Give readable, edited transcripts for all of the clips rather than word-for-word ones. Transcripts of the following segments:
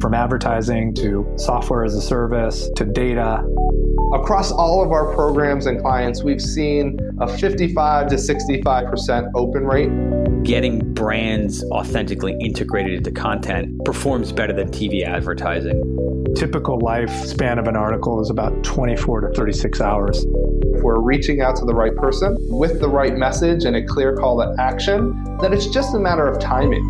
From advertising to software as a service to data. Across all of our programs and clients, we've seen a 55 to 65% open rate. Getting brands authentically integrated into content performs better than TV advertising. Typical lifespan of an article is about 24 to 36 hours. If we're reaching out to the right person with the right message and a clear call to action, then it's just a matter of timing.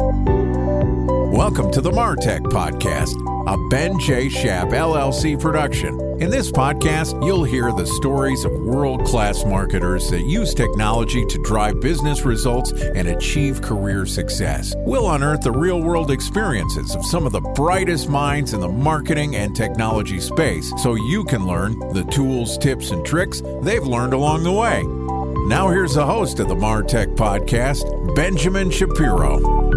Welcome to the MarTech Podcast, a Ben J. Schaap LLC production. In this podcast, you'll hear the stories of world-class marketers that use technology to drive business results and achieve career success. We'll unearth the real-world experiences of some of the brightest minds in the marketing and technology space so you can learn the tools, tips, and tricks they've learned along the way. Now here's the host of the MarTech Podcast, Benjamin Shapiro.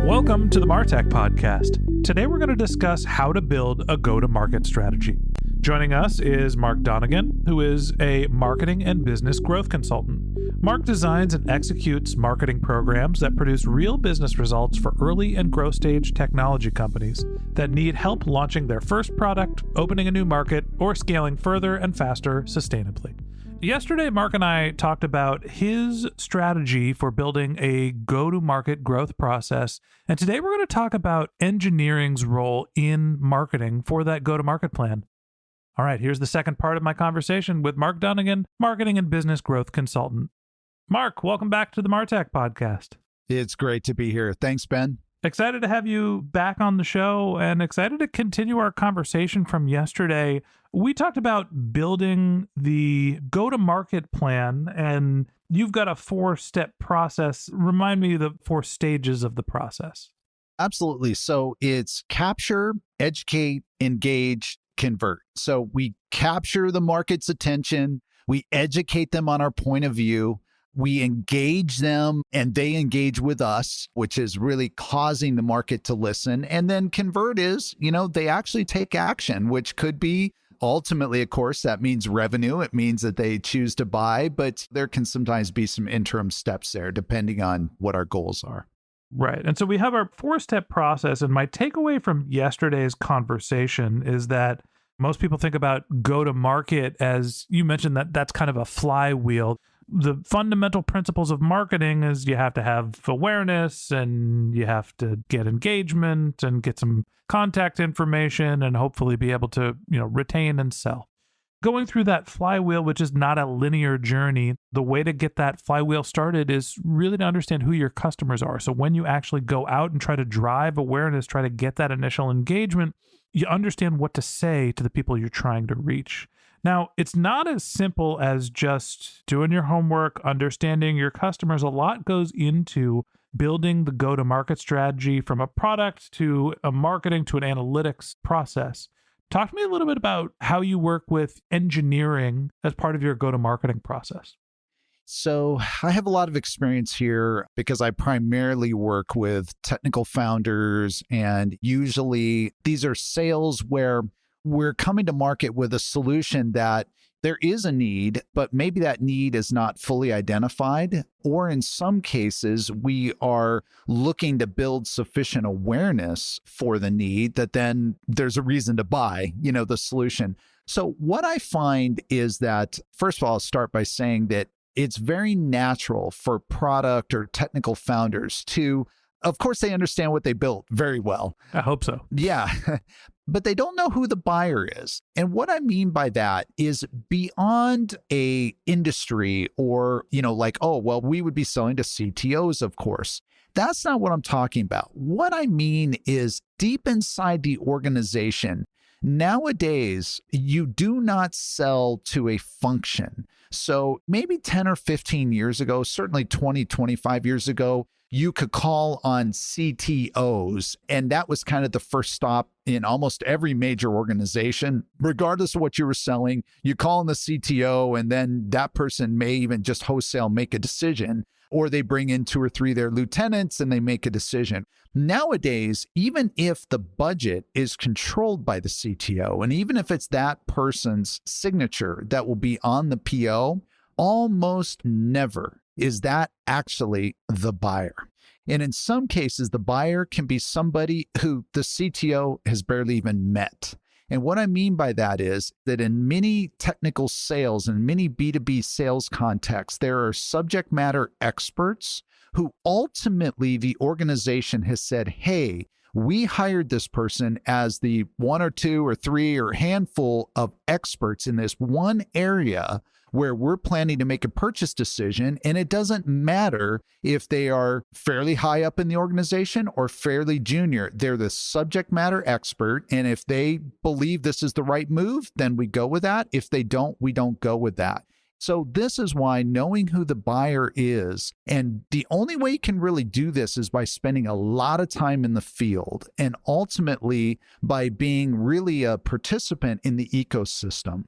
Welcome to the MarTech Podcast. Today we're going to discuss how to build a go-to-market strategy. Joining us is Mark Donnigan, who is a marketing and business growth consultant. Mark designs and executes marketing programs that produce real business results for early and growth stage technology companies that need help launching their first product, opening a new market, or scaling further and faster sustainably. Yesterday, Mark and I talked about his strategy for building a go-to-market growth process. And today we're going to talk about engineering's role in marketing for that go-to-market plan. All right, here's the second part of my conversation with Mark Donnigan, marketing and business growth consultant. Mark, welcome back to the MarTech Podcast. It's great to be here. Thanks, Ben. Excited to have you back on the show and excited to continue our conversation from yesterday. We talked about building the go-to-market plan, and you've got a 4-step process. Remind me the 4 stages of the process. Absolutely. So it's capture, educate, engage, convert. So we capture the market's attention. We educate them on our point of view. We engage them and they engage with us, which is really causing the market to listen. And then convert is, they actually take action, which could be ultimately, of course, that means revenue. It means that they choose to buy, but there can sometimes be some interim steps there depending on what our goals are. Right. And so we have our 4-step process. And my takeaway from yesterday's conversation is that most people think about go-to-market as you mentioned that's kind of a flywheel. The fundamental principles of marketing is you have to have awareness and you have to get engagement and get some contact information and hopefully be able to, retain and sell. Going through that flywheel, which is not a linear journey, the way to get that flywheel started is really to understand who your customers are. So when you actually go out and try to drive awareness, try to get that initial engagement, you understand what to say to the people you're trying to reach. Now, it's not as simple as just doing your homework, understanding your customers. A lot goes into building the go-to-market strategy from a product to a marketing to an analytics process. Talk to me a little bit about how you work with engineering as part of your go-to-marketing process. So I have a lot of experience here because I primarily work with technical founders, and usually these are sales where we're coming to market with a solution that there is a need, but maybe that need is not fully identified. Or in some cases, we are looking to build sufficient awareness for the need that then there's a reason to buy, the solution. So what I find is that, first of all, I'll start by saying that it's very natural for product or technical founders to, of course, they understand what they built very well. I hope so. Yeah. But they don't know who the buyer is. And what I mean by that is beyond a industry or, we would be selling to CTOs, of course. That's not what I'm talking about. What I mean is deep inside the organization. Nowadays, you do not sell to a function. So maybe 10 or 15 years ago, certainly 20, 25 years ago, you could call on CTOs, and that was kind of the first stop in almost every major organization. Regardless of what you were selling, you call on the CTO, and then that person may even just wholesale make a decision, or they bring in 2 or 3 of their lieutenants and they make a decision. Nowadays, even if the budget is controlled by the CTO, and even if it's that person's signature that will be on the PO, almost never is that actually the buyer. And in some cases, the buyer can be somebody who the CTO has barely even met. And what I mean by that is that in many technical sales and many B2B sales contexts, there are subject matter experts who ultimately the organization has said, hey, we hired this person as the one or two or three or handful of experts in this one area where we're planning to make a purchase decision. And it doesn't matter if they are fairly high up in the organization or fairly junior. They're the subject matter expert. And if they believe this is the right move, then we go with that. If they don't, we don't go with that. So this is why knowing who the buyer is, and the only way you can really do this is by spending a lot of time in the field and ultimately by being really a participant in the ecosystem.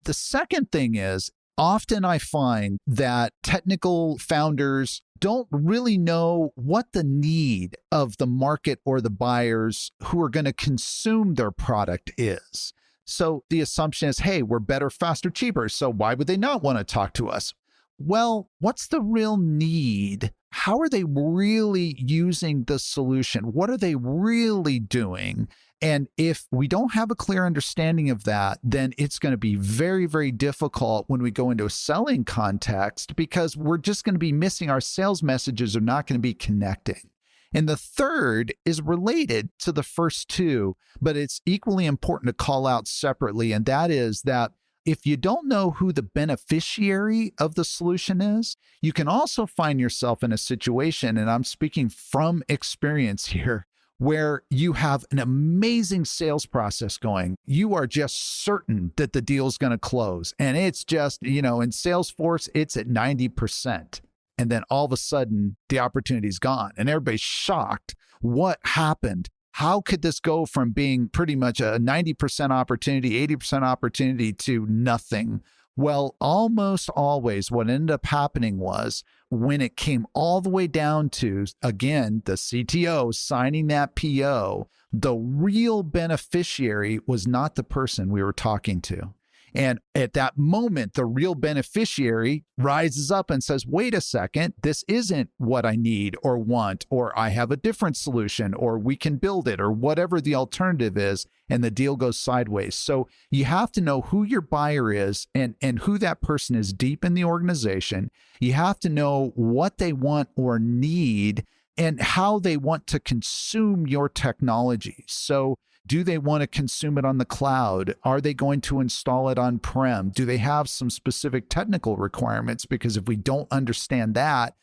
The second thing is, often I find that technical founders don't really know what the need of the market or the buyers who are going to consume their product is. So the assumption is, hey, we're better, faster, cheaper. So why would they not want to talk to us? Well, what's the real need? How are they really using the solution? What are they really doing? And if we don't have a clear understanding of that, then it's going to be very, very difficult when we go into a selling context because we're just going to be missing our sales messages are not going to be connecting. And the third is related to the first two, but it's equally important to call out separately. And that is that if you don't know who the beneficiary of the solution is, you can also find yourself in a situation, and I'm speaking from experience here, where you have an amazing sales process going. You are just certain that the deal is going to close. And it's just, in Salesforce, it's at 90%. And then all of a sudden, the opportunity's gone. And everybody's shocked. What happened? How could this go from being pretty much a 90% opportunity, 80% opportunity to nothing? Well, almost always what ended up happening was when it came all the way down to, again, the CTO signing that PO, the real beneficiary was not the person we were talking to. And at that moment, the real beneficiary rises up and says, wait a second, this isn't what I need or want, or I have a different solution, or we can build it, or whatever the alternative is, and the deal goes sideways. So you have to know who your buyer is and who that person is deep in the organization. You have to know what they want or need and how they want to consume your technology. So do they want to consume it on the cloud? Are they going to install it on-prem? Do they have some specific technical requirements? Because if we don't understand that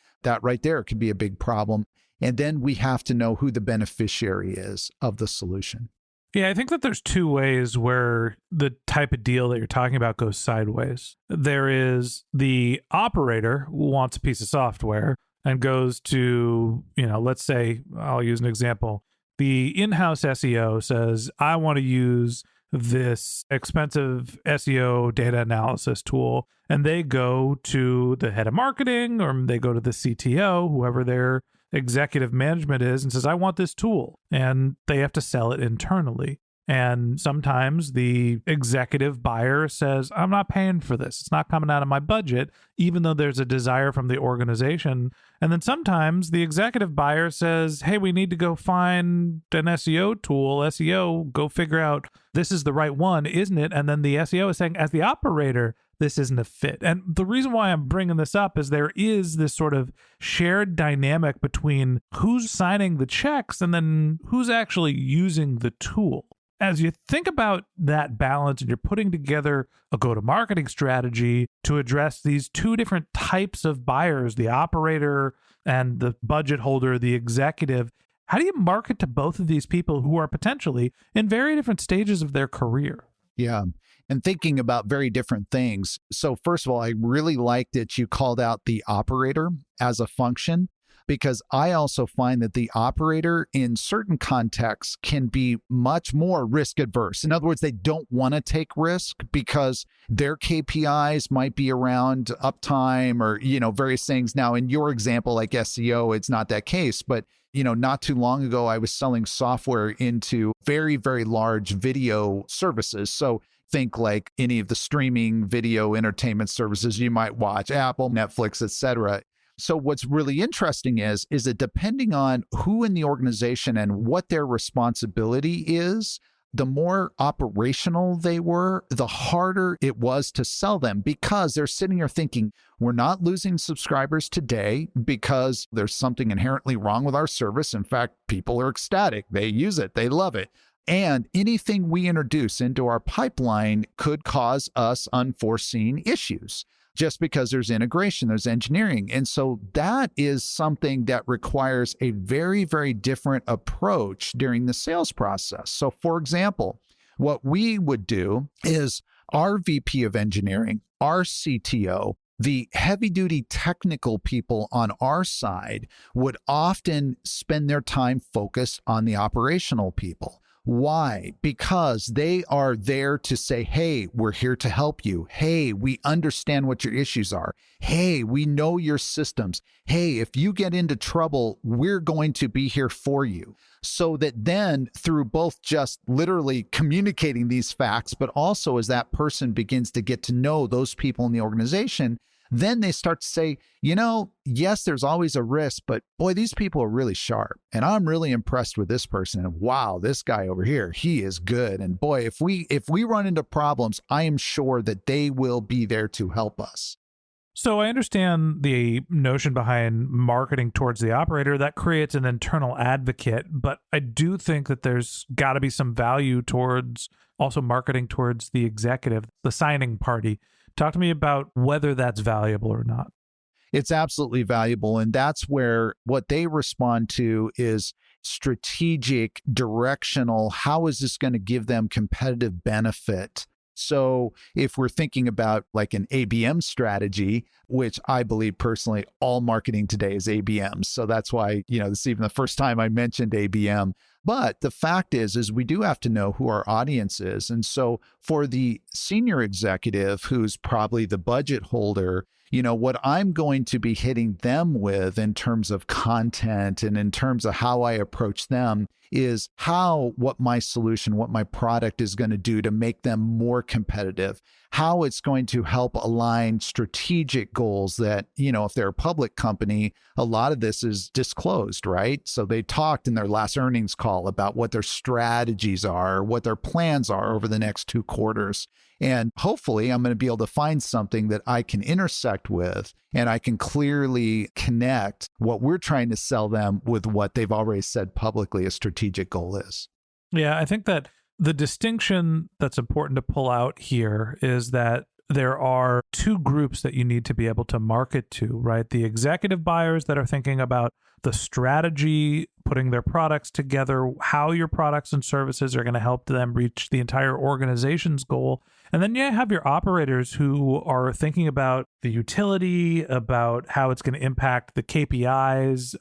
right there could be a big problem. And then we have to know who the beneficiary is of the solution. Yeah, I think that there's two ways where the type of deal that you're talking about goes sideways. There is the operator who wants a piece of software and goes to, let's say, I'll use an example. The in-house SEO says, I want to use this expensive SEO data analysis tool. And they go to the head of marketing or they go to the CTO, whoever their executive management is, and says, I want this tool. And they have to sell it internally. And sometimes the executive buyer says, I'm not paying for this. It's not coming out of my budget, even though there's a desire from the organization. And then sometimes the executive buyer says, hey, we need to go find an SEO tool. SEO, go figure out this is the right one, isn't it? And then the SEO is saying, as the operator, this isn't a fit. And the reason why I'm bringing this up is there is this sort of shared dynamic between who's signing the checks and then who's actually using the tool. As you think about that balance and you're putting together a go-to-marketing strategy to address these two different types of buyers, the operator and the budget holder, the executive, how do you market to both of these people who are potentially in very different stages of their career? Yeah. And thinking about very different things. So first of all, I really like that you called out the operator as a function, because I also find that the operator in certain contexts can be much more risk adverse. In other words, they don't want to take risk because their KPIs might be around uptime or, various things. Now, in your example, like SEO, it's not that case, but not too long ago, I was selling software into very, very large video services. So think like any of the streaming video entertainment services you might watch, Apple, Netflix, etc. So what's really interesting is that depending on who in the organization and what their responsibility is, the more operational they were, the harder it was to sell them, because they're sitting here thinking, we're not losing subscribers today because there's something inherently wrong with our service. In fact, people are ecstatic. They use it. They love it. And anything we introduce into our pipeline could cause us unforeseen issues, just because there's integration, there's engineering. And so that is something that requires a very, very different approach during the sales process. So for example, what we would do is our VP of engineering, our CTO, the heavy duty technical people on our side would often spend their time focused on the operational people. Why? Because they are there to say, hey, we're here to help you. Hey, we understand what your issues are. Hey, we know your systems. Hey, if you get into trouble, we're going to be here for you. So that then through both just literally communicating these facts, but also as that person begins to get to know those people in the organization, then they start to say, yes, there's always a risk, but boy, these people are really sharp. And I'm really impressed with this person. And wow, this guy over here, he is good. And boy, if we run into problems, I am sure that they will be there to help us. So I understand the notion behind marketing towards the operator. That creates an internal advocate, but I do think that there's got to be some value towards also marketing towards the executive, the signing party. Talk to me about whether that's valuable or not. It's absolutely valuable. And that's where what they respond to is strategic, directional. How is this going to give them competitive benefit? So if we're thinking about like an ABM strategy, which I believe personally, all marketing today is ABM. So that's why, this is even the first time I mentioned ABM. But the fact is we do have to know who our audience is. And so for the senior executive, who's probably the budget holder, what I'm going to be hitting them with in terms of content and in terms of how I approach them is what my solution, what my product is going to do to make them more competitive, how it's going to help align strategic goals that, if they're a public company, a lot of this is disclosed, right? So they talked in their last earnings call about what their strategies are, what their plans are over the next 2 quarters. And hopefully I'm going to be able to find something that I can intersect with, and I can clearly connect what we're trying to sell them with what they've already said publicly a strategic goal is. Yeah, I think that the distinction that's important to pull out here is that there are 2 groups that you need to be able to market to, right? The executive buyers that are thinking about the strategy, putting their products together, how your products and services are going to help them reach the entire organization's goal. And then you have your operators who are thinking about the utility, about how it's going to impact the KPIs.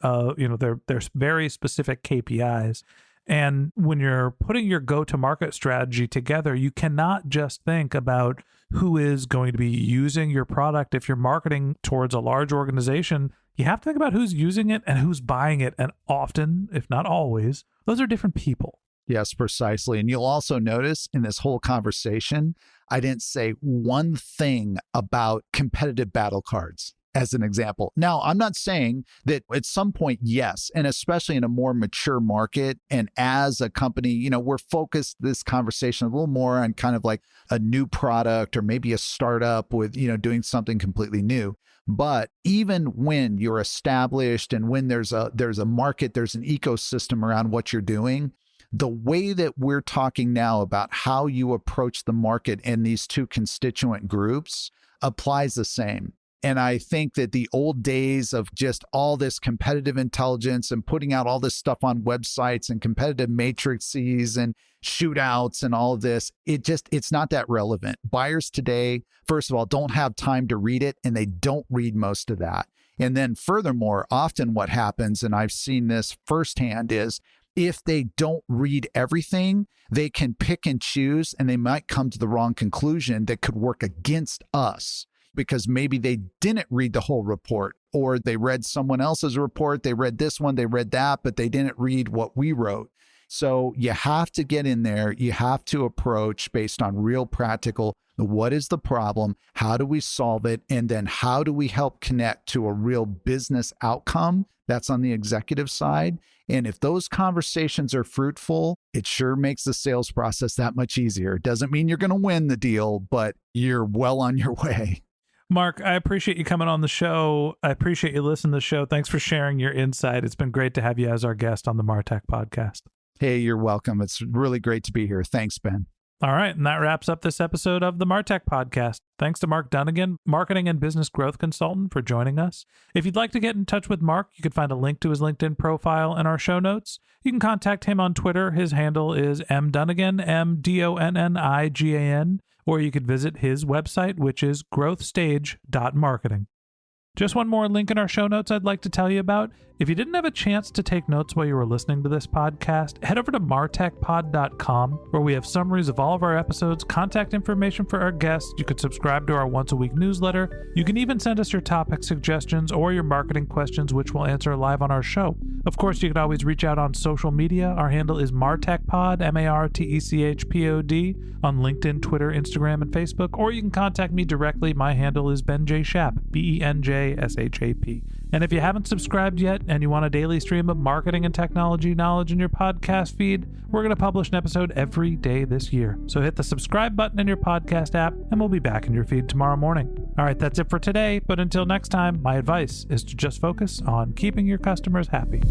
There's very specific KPIs. And when you're putting your go-to-market strategy together, you cannot just think about who is going to be using your product. If you're marketing towards a large organization, you have to think about who's using it and who's buying it. And often, if not always, those are different people. Yes, precisely. And you'll also notice in this whole conversation, I didn't say one thing about competitive battle cards as an example. Now, I'm not saying that at some point, yes, and especially in a more mature market, and as a company, we're focused this conversation a little more on kind of like a new product or maybe a startup with, doing something completely new. But even when you're established and when there's a market, there's an ecosystem around what you're doing, the way that we're talking now about how you approach the market in these 2 constituent groups applies the same. And I think that the old days of just all this competitive intelligence and putting out all this stuff on websites and competitive matrices and shootouts and all of this, it's not that relevant. Buyers today, first of all, don't have time to read it, and they don't read most of that. And then furthermore, often what happens, and I've seen this firsthand, is if they don't read everything, they can pick and choose, and they might come to the wrong conclusion that could work against us, because maybe they didn't read the whole report, or they read someone else's report, they read this one, they read that, but they didn't read what we wrote. So you have to get in there. You have to approach based on real practical, what is the problem? How do we solve it? And then how do we help connect to a real business outcome? That's on the executive side. And if those conversations are fruitful, it sure makes the sales process that much easier. It doesn't mean you're going to win the deal, but you're well on your way. Mark, I appreciate you coming on the show. I appreciate you listening to the show. Thanks for sharing your insight. It's been great to have you as our guest on the MarTech podcast. Hey, you're welcome. It's really great to be here. Thanks, Ben. All right, and that wraps up this episode of the MarTech podcast. Thanks to Mark Donnigan, marketing and business growth consultant, for joining us. If you'd like to get in touch with Mark, you can find a link to his LinkedIn profile in our show notes. You can contact him on Twitter. His handle is mdonnigan, MDONNIGAN, or you could visit his website, which is growthstage.marketing. Just one more link in our show notes I'd like to tell you about. If you didn't have a chance to take notes while you were listening to this podcast, head over to martechpod.com, where we have summaries of all of our episodes, contact information for our guests. You could subscribe to our once-a-week newsletter. You can even send us your topic suggestions or your marketing questions, which we'll answer live on our show. Of course, you can always reach out on social media. Our handle is martechpod, MARTECHPOD, on LinkedIn, Twitter, Instagram, and Facebook, or you can contact me directly. My handle is Ben J. Shap, BENJSHAP. And if you haven't subscribed yet and you want a daily stream of marketing and technology knowledge in your podcast feed, we're going to publish an episode every day this year. So hit the subscribe button in your podcast app, and we'll be back in your feed tomorrow morning. All right, that's it for today. But until next time, my advice is to just focus on keeping your customers happy.